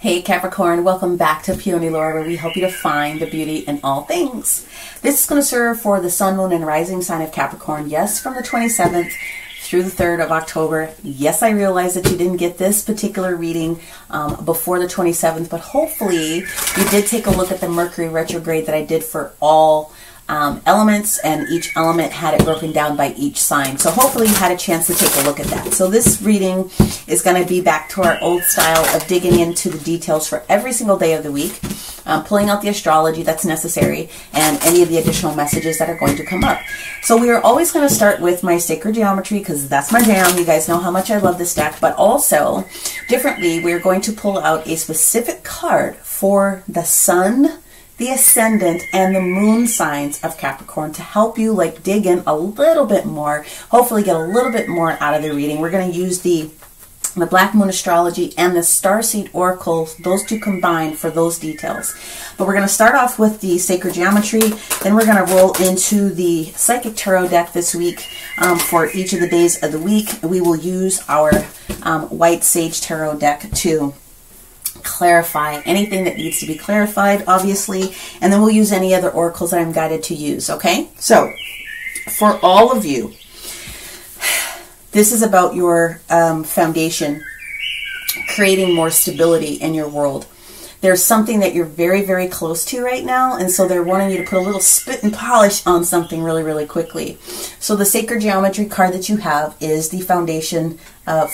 Hey Capricorn, welcome back to Peony Lore, where we help you to find the beauty in all things. This is going to serve for the Sun, Moon, and Rising sign of Capricorn. Yes, from the 27th through the 3rd of October. Yes, I realize that you didn't get this particular reading before the 27th, but hopefully you did take a look at the Mercury retrograde that I did for all elements, and each element had it broken down by each sign. So hopefully you had a chance to take a look at that. So this reading is going to be back to our old style of digging into the details for every single day of the week, pulling out the astrology that's necessary, and any of the additional messages that are going to come up. So we are always going to start with my sacred geometry because that's my jam. You guys know how much I love this deck, but also differently, we're going to pull out a specific card for the Sun, the Ascendant, and the Moon signs of Capricorn to help you like dig in a little bit more, hopefully get a little bit more out of the reading. We're going to use the Black Moon Astrology and the Starseed Oracle, those two combined for those details. But we're going to start off with the Sacred Geometry, then we're going to roll into the Psychic Tarot deck this week for each of the days of the week. We will use our White Sage Tarot deck to clarify anything that needs to be clarified, obviously, and then we'll use any other oracles that I'm guided to use, okay? So, for all of you, this is about your foundation, creating more stability in your world. There's something that you're very, very close to right now, and so they're wanting you to put a little spit and polish on something really, really quickly. So the Sacred Geometry card that you have is the foundation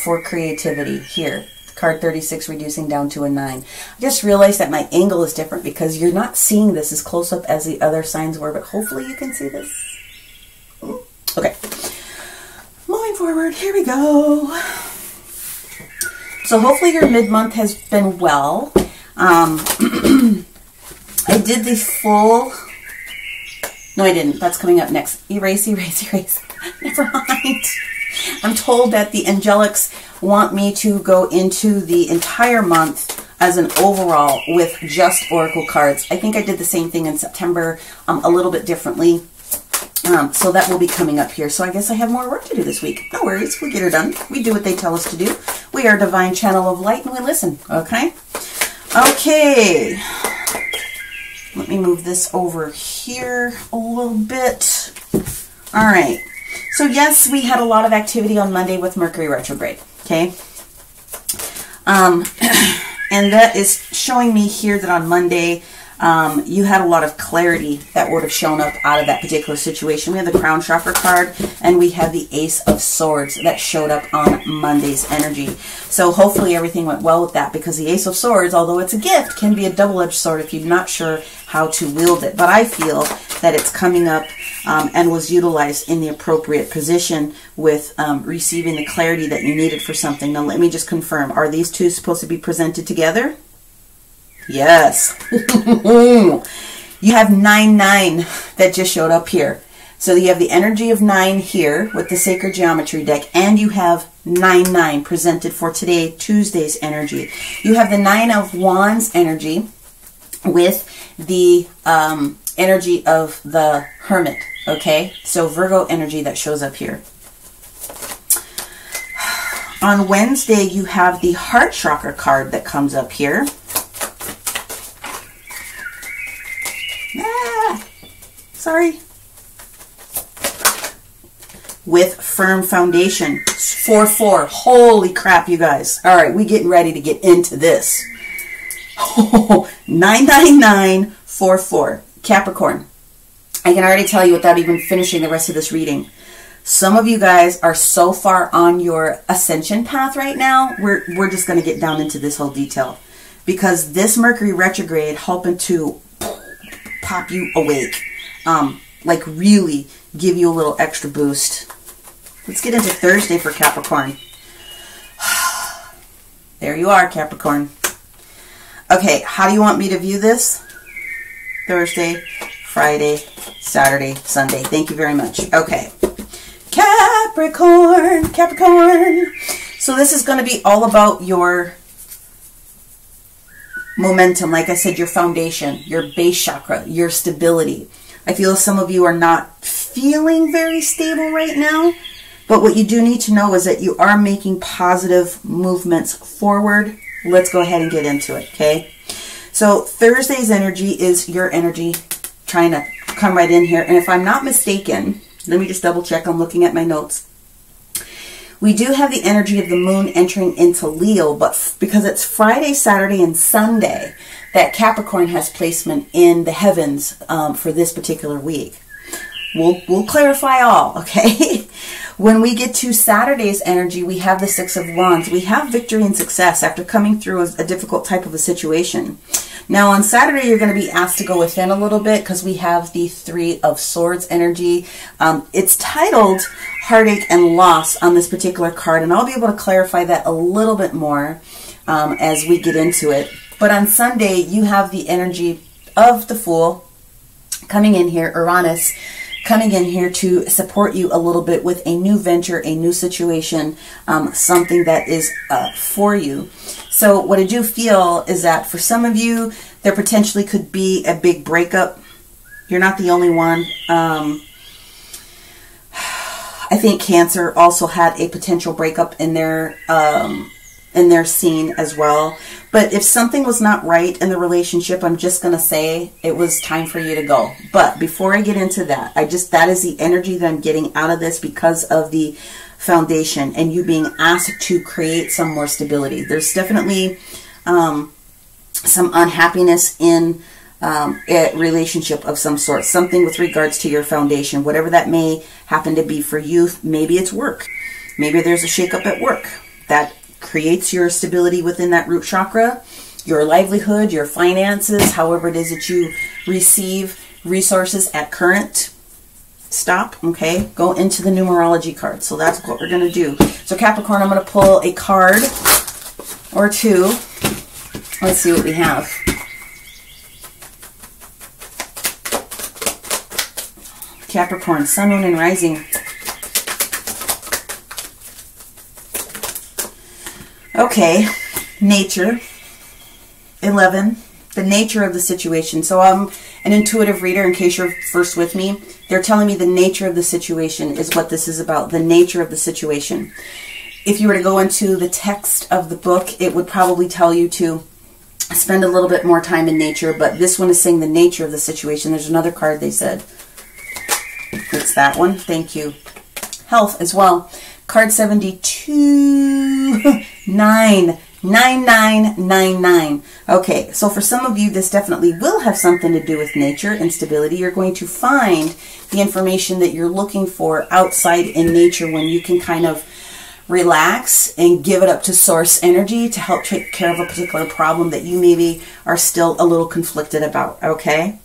for creativity here. Card 36, reducing down to a 9. I just realized that my angle is different because you're not seeing this as close up as the other signs were, but hopefully you can see this. Okay. Moving forward, here we go. So hopefully your mid-month has been well. I did the full... No, I didn't. That's coming up next. Erase, erase, erase. Never mind. I'm told that the angelics want me to go into the entire month as an overall with just oracle cards. I think I did the same thing in September, a little bit differently. So that will be coming up here. So I guess I have more work to do this week. No worries, we'll get her done. We do what they tell us to do. We are a divine channel of light and we listen, okay? Okay. Let me move this over here a little bit. All right. So yes, we had a lot of activity on Monday with Mercury retrograde, okay? And that is showing me here that on Monday, you had a lot of clarity that would have shown up out of that particular situation. We had the Crown Chakra card, and we had the Ace of Swords that showed up on Monday's energy. So hopefully everything went well with that, because the Ace of Swords, although it's a gift, can be a double-edged sword if you're not sure how to wield it. But I feel that it's coming up and was utilized in the appropriate position with receiving the clarity that you needed for something. Now let me just confirm. Are these two supposed to be presented together? Yes. You have 9-9 that just showed up here. So you have the energy of 9 here with the Sacred Geometry deck, and you have 9-9 presented for today, Tuesday's energy. You have the 9 of Wands energy with the energy of the Hermit, okay? So Virgo energy that shows up here. On Wednesday, you have the Heart Chakra card that comes up here. Sorry. With Firm Foundation. 4-4. Holy crap, you guys. All right, we getting ready to get into this. 99944. Capricorn. I can already tell you without even finishing the rest of this reading. Some of you guys are so far on your ascension path right now. We're just going to get down into this whole detail. Because this Mercury retrograde helping to pop you awake. Like really give you a little extra boost. Let's get into Thursday for Capricorn. There you are, Capricorn. Okay, how do you want me to view this? Thursday, Friday, Saturday, Sunday. Thank you very much. Okay. Capricorn, Capricorn. So this is going to be all about your momentum. Like I said, your foundation, your base chakra, your stability. I feel some of you are not feeling very stable right now, but what you do need to know is that you are making positive movements forward let's go ahead and get into it, okay? So Thursday's energy is your energy trying to come right in here. And if I'm not mistaken, let me just double check. I'm looking at my notes. We do have the energy of the moon entering into Leo, but because it's Friday, Saturday, and Sunday, that Capricorn has placement in the heavens for this particular week. We'll clarify all, okay? When we get to Saturday's energy, we have the Six of Wands. We have victory and success after coming through a difficult type of a situation. Now on Saturday, you're going to be asked to go within a little bit because we have the Three of Swords energy. It's titled Heartache and Loss on this particular card, and I'll be able to clarify that a little bit more as we get into it. But on Sunday, you have the energy of the Fool coming in here, Uranus, coming in here to support you a little bit with a new venture, a new situation, something that is for you. So what I do feel is that for some of you, there potentially could be a big breakup. You're not the only one. I think Cancer also had a potential breakup in their scene as well. But if something was not right in the relationship, I'm just going to say it was time for you to go. But before I get into that, that is the energy that I'm getting out of this because of the foundation and you being asked to create some more stability. There's definitely some unhappiness in a relationship of some sort, something with regards to your foundation, whatever that may happen to be for you. Maybe it's work. Maybe there's a shakeup at work that creates your stability within that root chakra, your livelihood, your finances, however it is that you receive resources at current. Stop, okay? Go into the numerology card. So that's what we're going to do. So Capricorn, I'm going to pull a card or two. Let's see what we have. Capricorn, Sun, Moon, and Rising. Okay, nature, 11, the nature of the situation. So I'm an intuitive reader, in case you're first with me. They're telling me the nature of the situation is what this is about, the nature of the situation. If you were to go into the text of the book, it would probably tell you to spend a little bit more time in nature, but this one is saying the nature of the situation. There's another card they said. It's that one. Thank you. Health as well. Card 72, 9999. Okay, so for some of you, this definitely will have something to do with nature and stability. You're going to find the information that you're looking for outside in nature when you can kind of relax and give it up to source energy to help take care of a particular problem that you maybe are still a little conflicted about, okay?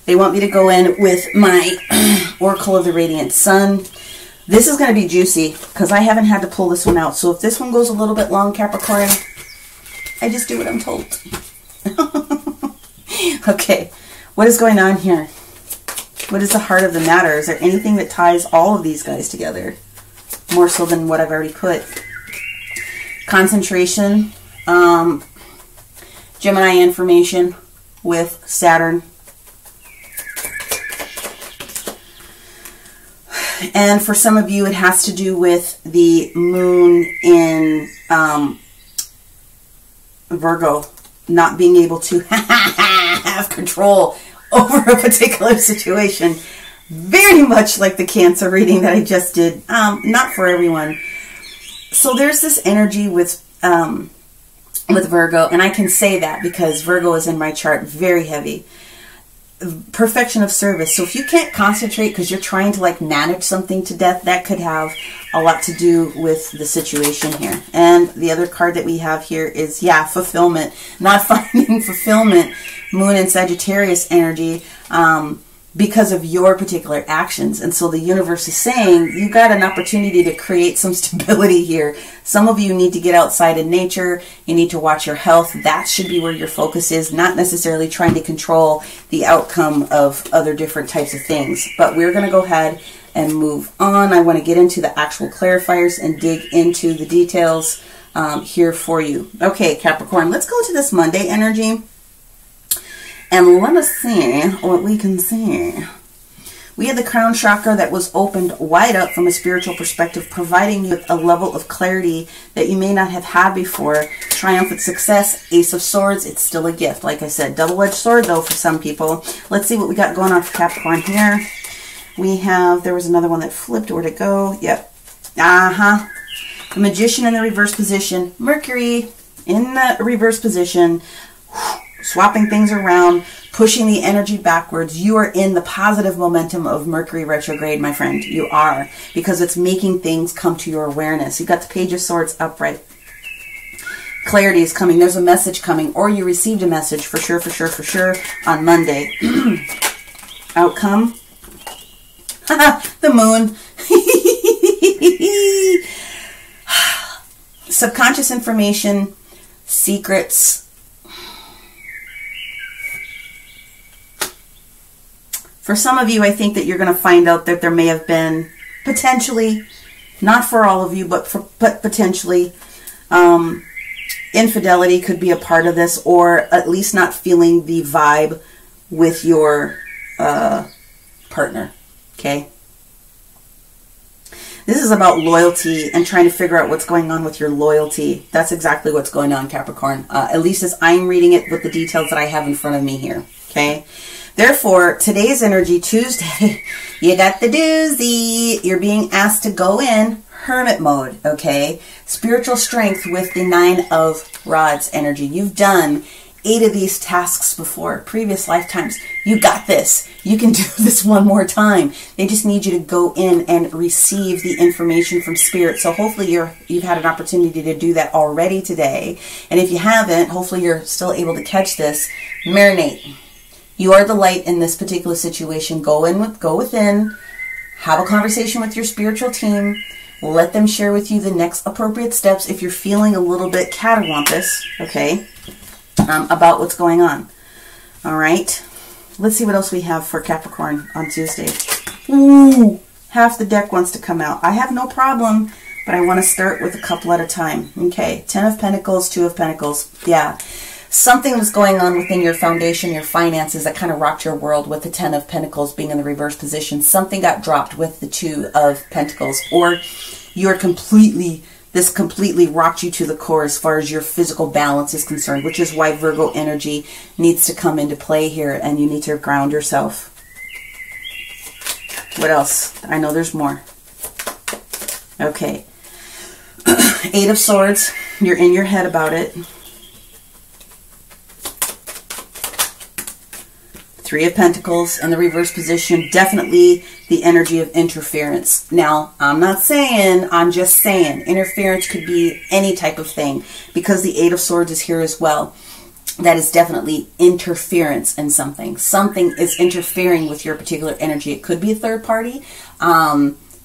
They want me to go in with my Oracle of the Radiant Sun. This is going to be juicy because I haven't had to pull this one out. So if this one goes a little bit long, Capricorn, I just do what I'm told. Okay, what is going on here? What is the heart of the matter? Is there anything that ties all of these guys together? More so than what I've already put. Concentration. Gemini information with Saturn. And for some of you, it has to do with the moon in Virgo not being able to have control over a particular situation. Very much like the Cancer reading that I just did. Not for everyone. So there's this energy with Virgo, and I can say that because Virgo is in my chart very heavy. Perfection of service. So if you can't concentrate because you're trying to like manage something to death, that could have a lot to do with the situation here. And the other card that we have here is, yeah, fulfillment. Not finding fulfillment, Moon and Sagittarius energy, because of your particular actions. And so the universe is saying you got an opportunity to create some stability here. Some of you need to get outside in nature. You need to watch your health. That should be where your focus is, not necessarily trying to control the outcome of other different types of things. But we're going to go ahead and move on. I want to get into the actual clarifiers and dig into the details here for you. Okay, Capricorn, let's go to this Monday energy. And let us see what we can see. We had the crown chakra that was opened wide up from a spiritual perspective, providing you with a level of clarity that you may not have had before. Triumphant success, Ace of Swords, it's still a gift. Like I said, double-edged sword though for some people. Let's see what we got going on for Capricorn here. We have, there was another one that flipped. Where'd it go? Yep. The Magician in the reverse position. Mercury in the reverse position. Swapping things around, pushing the energy backwards. You are in the positive momentum of Mercury retrograde, my friend. You are, because it's making things come to your awareness. You got the Page of Swords upright. Clarity is coming. There's a message coming, or you received a message for sure, on Monday. Outcome. The Moon. Subconscious information, secrets. For some of you, I think that you're going to find out that there may have been potentially, not for all of you, but potentially, infidelity could be a part of this, or at least not feeling the vibe with your partner. Okay? This is about loyalty and trying to figure out what's going on with your loyalty. That's exactly what's going on, Capricorn. At least as I'm reading it with the details that I have in front of me here. Okay? Therefore, today's energy, Tuesday, you got the doozy. You're being asked to go in hermit mode, okay? Spiritual strength with the 9 of Rods energy. You've done 8 of these tasks before, previous lifetimes. You got this. You can do this one more time. They just need you to go in and receive the information from Spirit. So hopefully you've had an opportunity to do that already today. And if you haven't, hopefully you're still able to catch this. Marinate. You are the light in this particular situation. Go within, have a conversation with your spiritual team, let them share with you the next appropriate steps if you're feeling a little bit cattywampus, okay, about what's going on. All right, let's see what else we have for Capricorn on Tuesday. Ooh, half the deck wants to come out. I have no problem, but I want to start with a couple at a time. Okay, 10 of Pentacles, 2 of Pentacles. Yeah. Something was going on within your foundation, your finances, that kind of rocked your world with the 10 of Pentacles being in the reverse position. Something got dropped with the 2 of Pentacles, or this completely rocked you to the core as far as your physical balance is concerned, which is why Virgo energy needs to come into play here, and you need to ground yourself. What else? I know there's more. Okay. 8 of Swords. You're in your head about it. 3 of Pentacles in the reverse position, definitely the energy of interference. Now, I'm not saying, I'm just saying, interference could be any type of thing, because the 8 of Swords is here as well. That is definitely interference in something. Something is interfering with your particular energy. It could be a third party.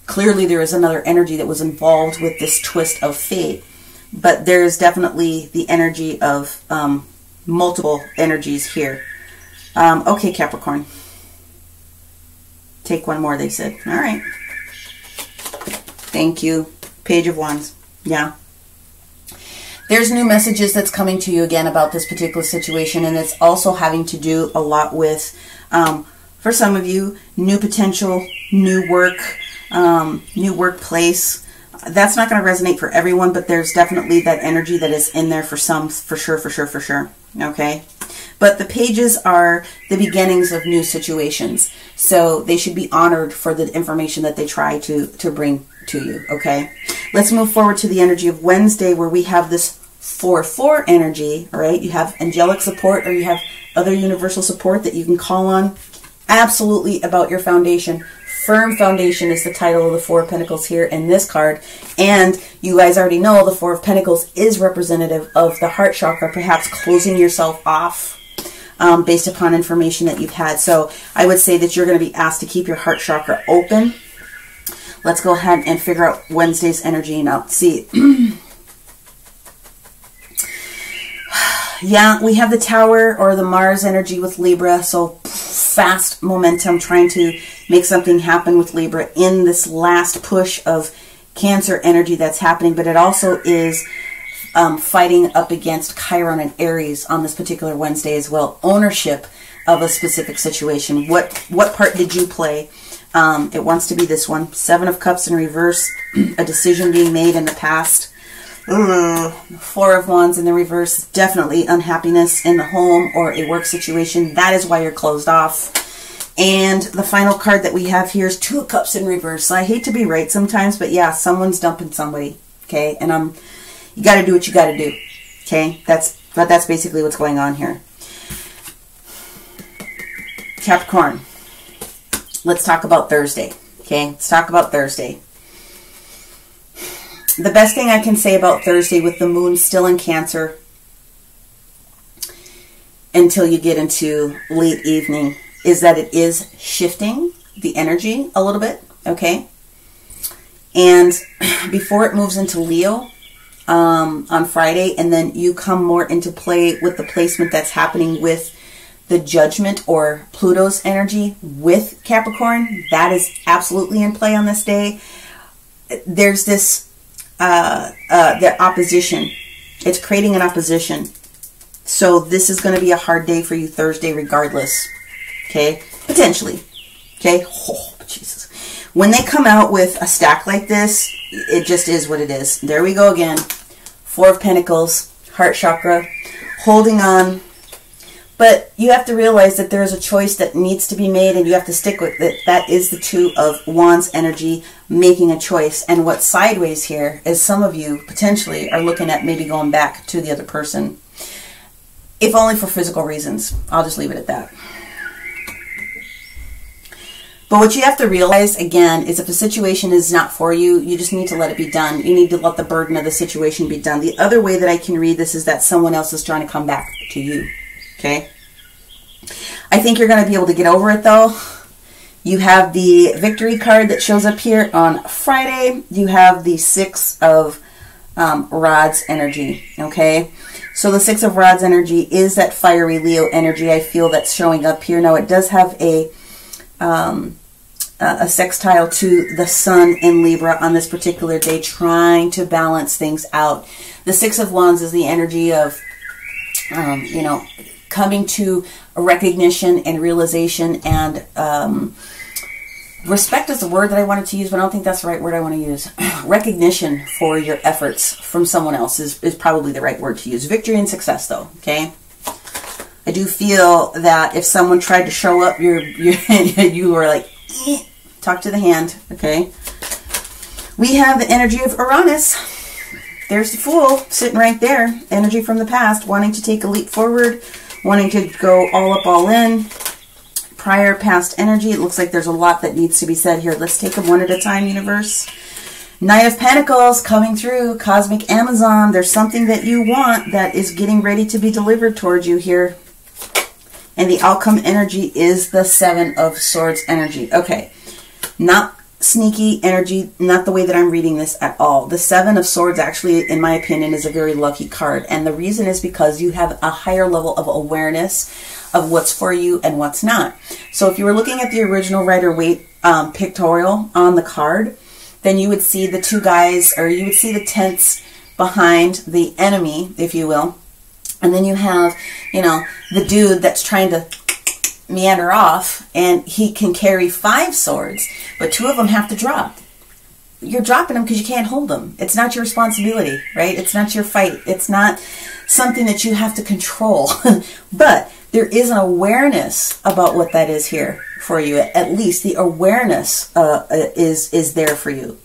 Clearly, there is another energy that was involved with this twist of fate, but there is definitely the energy of multiple energies here. Okay, Capricorn. Take one more, they said. All right. Thank you. Page of Wands. Yeah. There's new messages that's coming to you again about this particular situation, and it's also having to do a lot with, for some of you, new potential, new work, new workplace. That's not going to resonate for everyone, but there's definitely that energy that is in there for some, for sure. Okay? But the pages are the beginnings of new situations. So they should be honored for the information that they try to bring to you, okay? Let's move forward to the energy of Wednesday, where we have this 4-4 energy, all right? You have angelic support, or you have other universal support that you can call on. Absolutely about your foundation. Firm foundation is the title of the 4 of Pentacles here in this card. And you guys already know the 4 of Pentacles is representative of the heart chakra, perhaps closing yourself off based upon information that you've had. So I would say that you're going to be asked to keep your heart chakra open. Let's go ahead and figure out Wednesday's energy now. See. Yeah, we have the Tower or the Mars energy with Libra. So fast momentum, trying to make something happen with Libra in this last push of Cancer energy that's happening. But it also is fighting up against Chiron and Aries on this particular Wednesday as well. Ownership of a specific situation. What part did you play? It wants to be this one. Seven of Cups in reverse. A decision being made in the past. Four of Wands in the reverse. Definitely unhappiness in the home or a work situation. That is why you're closed off. And the final card that we have here is Two of Cups in reverse. So I hate to be right sometimes, but yeah, someone's dumping somebody. Okay, and you got to do what you got to do. Okay, that's basically what's going on here. Capricorn. Let's talk about Thursday. Okay, let's talk about Thursday. The best thing I can say about Thursday with the moon still in Cancer until you get into late evening is that it is shifting the energy a little bit, okay? And before it moves into Leo on Friday, and then you come more into play with the placement that's happening with the Judgment or Pluto's energy with Capricorn, that is absolutely in play on this day. There's this the opposition. It's creating an opposition. So this is going to be a hard day for you Thursday regardless. Okay? Potentially. Okay? Oh, Jesus. When they come out with a stack like this, it just is what it is. There we go again. Four of Pentacles, heart chakra, holding on. But you have to realize that there is a choice that needs to be made and you have to stick with it. That is the Two of Wands energy, making a choice. And what's sideways here is some of you potentially are looking at maybe going back to the other person. If only for physical reasons. I'll just leave it at that. But what you have to realize, again, is if a situation is not for you, you just need to let it be done. You need to let the burden of the situation be done. The other way that I can read this is that someone else is trying to come back to you. Okay? I think you're going to be able to get over it, though. You have the Victory card that shows up here on Friday. You have the Six of Rods energy. Okay? So the Six of Rods energy is that fiery Leo energy I feel that's showing up here. Now, it does have a sextile to the Sun in Libra on this particular day, trying to balance things out. The Six of Wands is the energy of, you know, coming to a recognition and realization, and respect is the word that I wanted to use, but I don't think that's the right word I want to use. Recognition for your efforts from someone else is probably the right word to use. Victory and success, though, okay? I do feel that if someone tried to show up, you were like, eh, talk to the hand, okay? We have the energy of Uranus. There's the Fool sitting right there. Energy from the past, wanting to take a leap forward, wanting to go all up, all in. Prior past energy. It looks like there's a lot that needs to be said here. Let's take them one at a time, universe. Knight of Pentacles coming through. Cosmic Amazon. There's something that you want that is getting ready to be delivered towards you here. And the outcome energy is the Seven of Swords energy. Okay. Not sneaky energy, not the way that I'm reading this at all. The Seven of Swords actually, in my opinion, is a very lucky card. And the reason is because you have a higher level of awareness of what's for you and what's not. So if you were looking at the original Rider-Waite pictorial on the card, then you would see the two guys, or you would see the tents behind the enemy, if you will. And then you have, you know, the dude that's trying to meander off, and he can carry 5 swords, but 2 of them have to drop. You're dropping them because you can't hold them. It's not your responsibility, right? It's not your fight. It's not something that you have to control. But there is an awareness about what that is here for you. At least the awareness is there for you.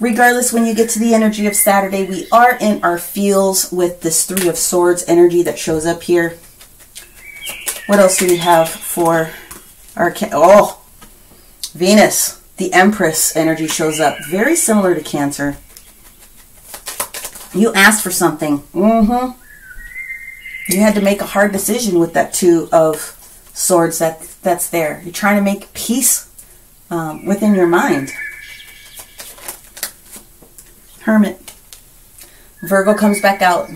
Regardless, when you get to the energy of Saturday, we are in our feels with this Three of Swords energy that shows up here. What else do we have for our... Oh, Venus, the Empress energy shows up. Very similar to Cancer. You asked for something. You had to make a hard decision with that Two of Swords that's there. You're trying to make peace within your mind. Hermit. Virgo comes back out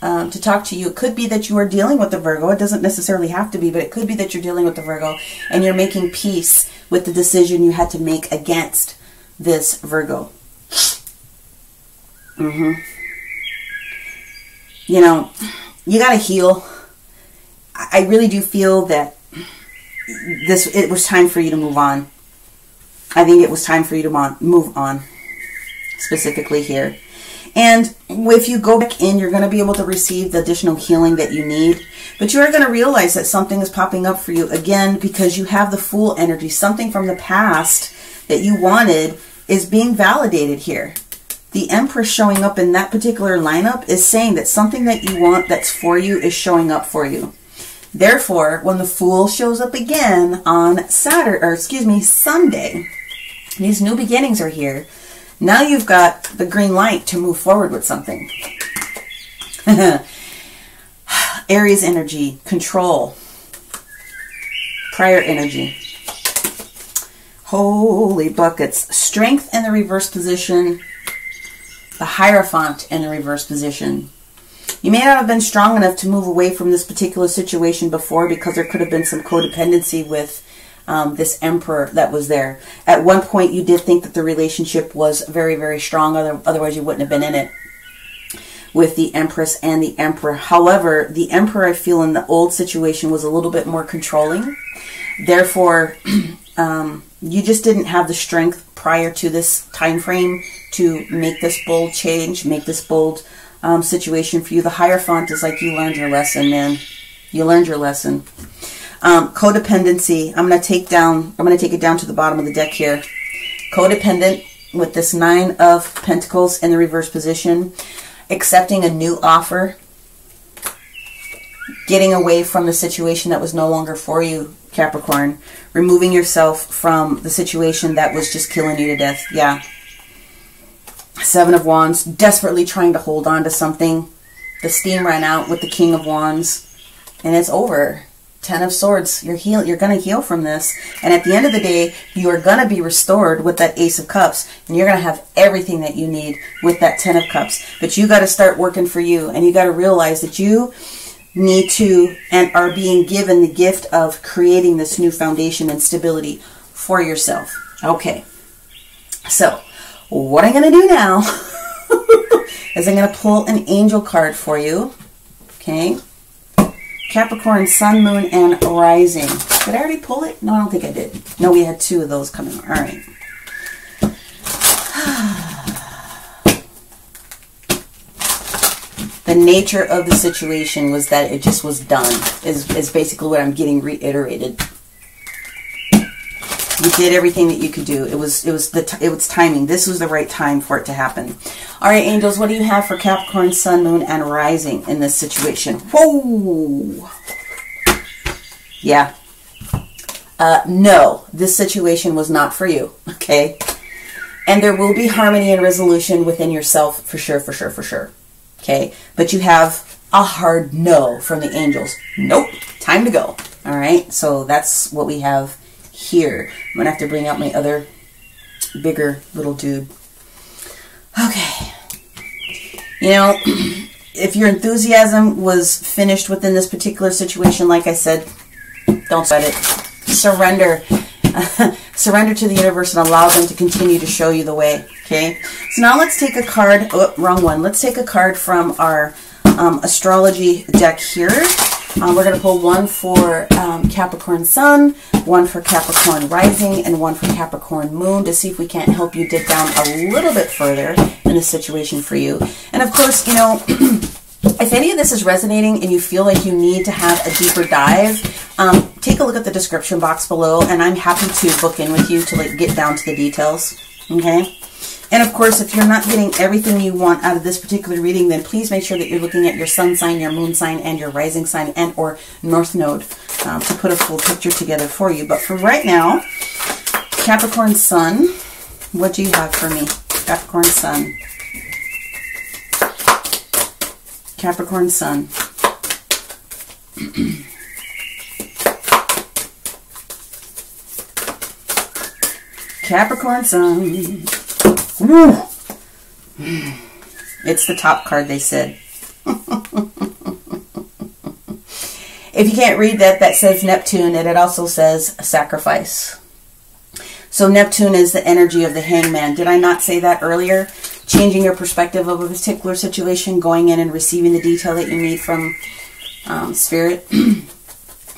to talk to you. It could be that you are dealing with the Virgo. It doesn't necessarily have to be, but it could be that you're dealing with the Virgo and you're making peace with the decision you had to make against this Virgo. You know, you got to heal. I really do feel that it was time for you to move on. I think it was time for you to move on, specifically here. And if you go back in, you're going to be able to receive the additional healing that you need. But you are going to realize that something is popping up for you again, because you have the Fool energy. Something from the past that you wanted is being validated here. The Empress showing up in that particular lineup is saying that something that you want that's for you is showing up for you. Therefore, when the Fool shows up again on Sunday, these new beginnings are here. Now you've got the green light to move forward with something. Aries energy, control, prior energy. Holy buckets. Strength in the reverse position. The Hierophant in the reverse position. You may not have been strong enough to move away from this particular situation before, because there could have been some codependency with this Emperor that was there. At one point, you did think that the relationship was very, very strong. Otherwise, you wouldn't have been in it with the Empress and the Emperor. However, the Emperor, I feel, in the old situation was a little bit more controlling. Therefore, you just didn't have the strength prior to this time frame to make this bold change, make this bold situation for you. The Hierophant is like, you learned your lesson, man. You learned your lesson. Codependency. I'm going to take it down to the bottom of the deck here. Codependent with this Nine of Pentacles in the reverse position. Accepting a new offer. Getting away from the situation that was no longer for you, Capricorn. Removing yourself from the situation that was just killing you to death. Yeah. Seven of Wands. Desperately trying to hold on to something. The steam ran out with the King of Wands. And it's over. Ten of Swords. You're going to heal from this. And at the end of the day, you are going to be restored with that Ace of Cups. And you're going to have everything that you need with that Ten of Cups. But you got to start working for you. And you got to realize that you need to and are being given the gift of creating this new foundation and stability for yourself. Okay. So, what I'm going to do now is I'm going to pull an angel card for you. Okay. Capricorn, Sun, Moon, and Rising. Did I already pull it? No, I don't think I did. No, we had two of those coming on. All right. The nature of the situation was that it just was done, is basically what I'm getting reiterated. You did everything that you could do. It was timing. This was the right time for it to happen. All right, angels, what do you have for Capricorn, Sun, Moon, and Rising in this situation? Whoa! Yeah. No, this situation was not for you, okay? And there will be harmony and resolution within yourself, for sure, for sure, for sure. Okay? But you have a hard no from the angels. Nope. Time to go. All right? So that's what we have here. I'm going to have to bring out my other bigger little dude. Okay. You know, if your enthusiasm was finished within this particular situation, like I said, don't sweat it. Surrender. Surrender to the universe and allow them to continue to show you the way. Okay? So now let's take a card. Oh, wrong one. Let's take a card from our astrology deck here. We're going to pull one for Capricorn Sun, one for Capricorn Rising, and one for Capricorn Moon to see if we can't help you dig down a little bit further in the situation for you. And of course, you know, if any of this is resonating and you feel like you need to have a deeper dive, take a look at the description box below, and I'm happy to book in with you to like get down to the details. Okay? And of course, if you're not getting everything you want out of this particular reading, then please make sure that you're looking at your sun sign, your moon sign, and your rising sign and or north node to put a full picture together for you. But for right now, Capricorn Sun, what do you have for me? Capricorn Sun. Capricorn Sun. Capricorn Sun. Woo. It's the top card, they said. If you can't read that, that says Neptune, and it also says sacrifice. So Neptune is the energy of the hangman. Did I not say that earlier? Changing your perspective of a particular situation, going in and receiving the detail that you need from Spirit.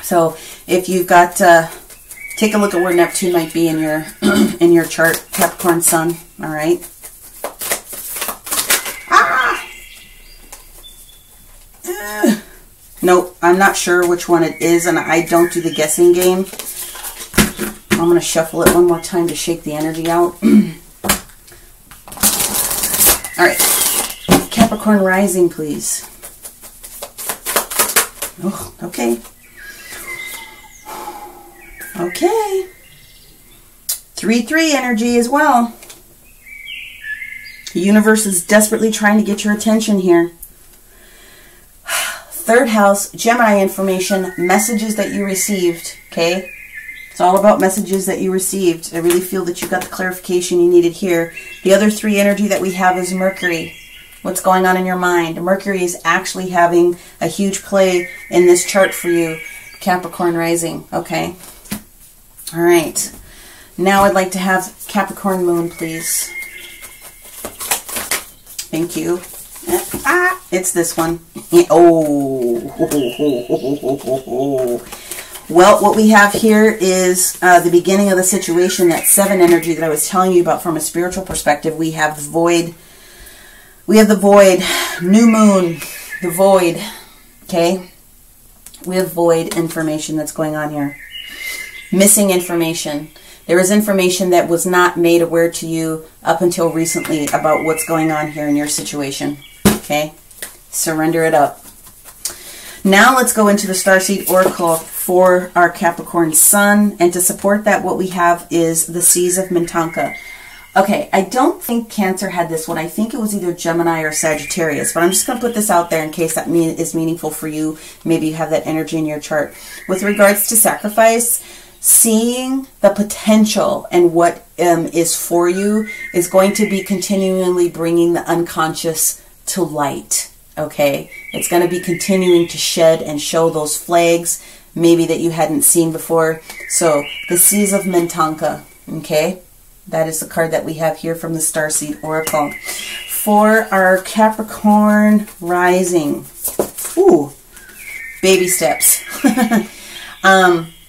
So if you've got Take a look at where Neptune might be in your in your chart, Capricorn Sun. All right. Nope, I'm not sure which one it is, and I don't do the guessing game. I'm going to shuffle it one more time to shake the energy out. All right. Capricorn rising, please. Oh, okay. Okay. 3-3 energy as well. The universe is desperately trying to get your attention here. Third house, Gemini information, messages that you received, okay? It's all about messages that you received. I really feel that you got the clarification you needed here. The other 3 energy that we have is Mercury. What's going on in your mind? Mercury is actually having a huge play in this chart for you, Capricorn rising, okay? All right. Now I'd like to have Capricorn moon, please. Thank you. It's this one. Oh. Well, what we have here is the beginning of the situation, that 7 energy that I was telling you about from a spiritual perspective. We have the void. We have the void, new moon, the void, okay? We have void information that's going on here. Missing information. There is information that was not made aware to you up until recently about what's going on here in your situation, okay? Surrender it up. Now let's go into the Starseed Oracle for our Capricorn Sun, and to support that, what we have is the Seas of Mintanka. Okay, I don't think Cancer had this one. I think it was either Gemini or Sagittarius, but I'm just going to put this out there in case that is meaningful for you. Maybe you have that energy in your chart. With regards to sacrifice, seeing the potential and what is for you is going to be continually bringing the unconscious to light, okay? It's going to be continuing to shed and show those flags maybe that you hadn't seen before. So, the Seas of Mintanka, okay? That is the card that we have here from the Starseed Oracle. For our Capricorn rising, ooh, baby steps.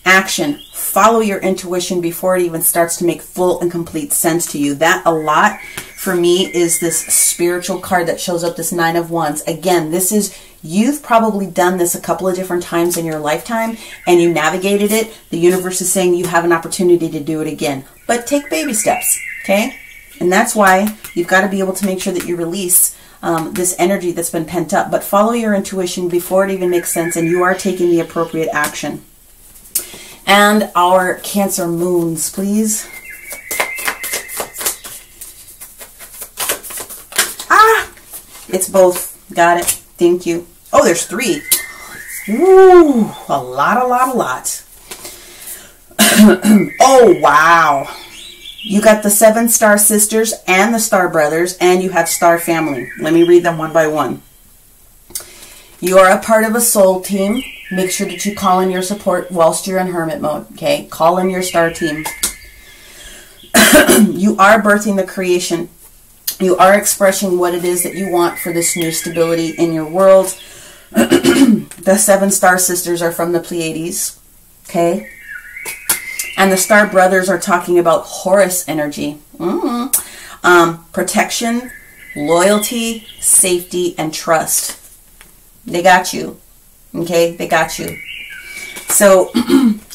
Action. Follow your intuition before it even starts to make full and complete sense to you. That a lot for me is this spiritual card that shows up, this 9 of Wands. Again, this is, you've probably done this a couple of different times in your lifetime and you navigated it. The universe is saying you have an opportunity to do it again. But take baby steps, okay? And that's why you've got to be able to make sure that you release this energy that's been pent up. But follow your intuition before it even makes sense, and you are taking the appropriate action. And our Cancer moons, please. It's both. Got it. Thank you. Oh, there's 3. Ooh, a lot. Oh, wow. You got the 7 star sisters and the star brothers, and you have star family. Let me read them one by one. You are a part of a soul team. Make sure that you call in your support whilst you're in hermit mode, okay? Call in your star team. You are birthing the creation. You are expressing what it is that you want for this new stability in your world. The 7 star sisters are from the Pleiades, okay? And the star brothers are talking about Horus energy. Protection, loyalty, safety, and trust. They got you. Okay, they got you. So,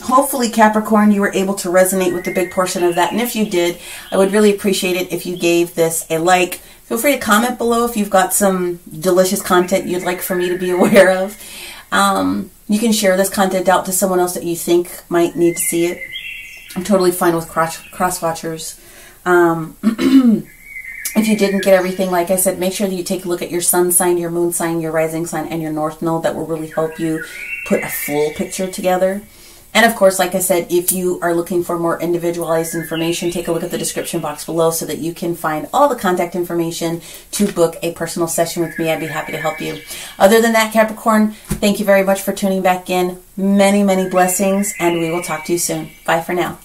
hopefully, Capricorn, you were able to resonate with the big portion of that. And if you did, I would really appreciate it if you gave this a like. Feel free to comment below if you've got some delicious content you'd like for me to be aware of. You can share this content out to someone else that you think might need to see it. I'm totally fine with cross-watchers. If you didn't get everything, like I said, make sure that you take a look at your sun sign, your moon sign, your rising sign, and your north node. That will really help you put a full picture together. And of course, like I said, if you are looking for more individualized information, take a look at the description box below so that you can find all the contact information to book a personal session with me. I'd be happy to help you. Other than that, Capricorn, thank you very much for tuning back in. Many, many blessings, and we will talk to you soon. Bye for now.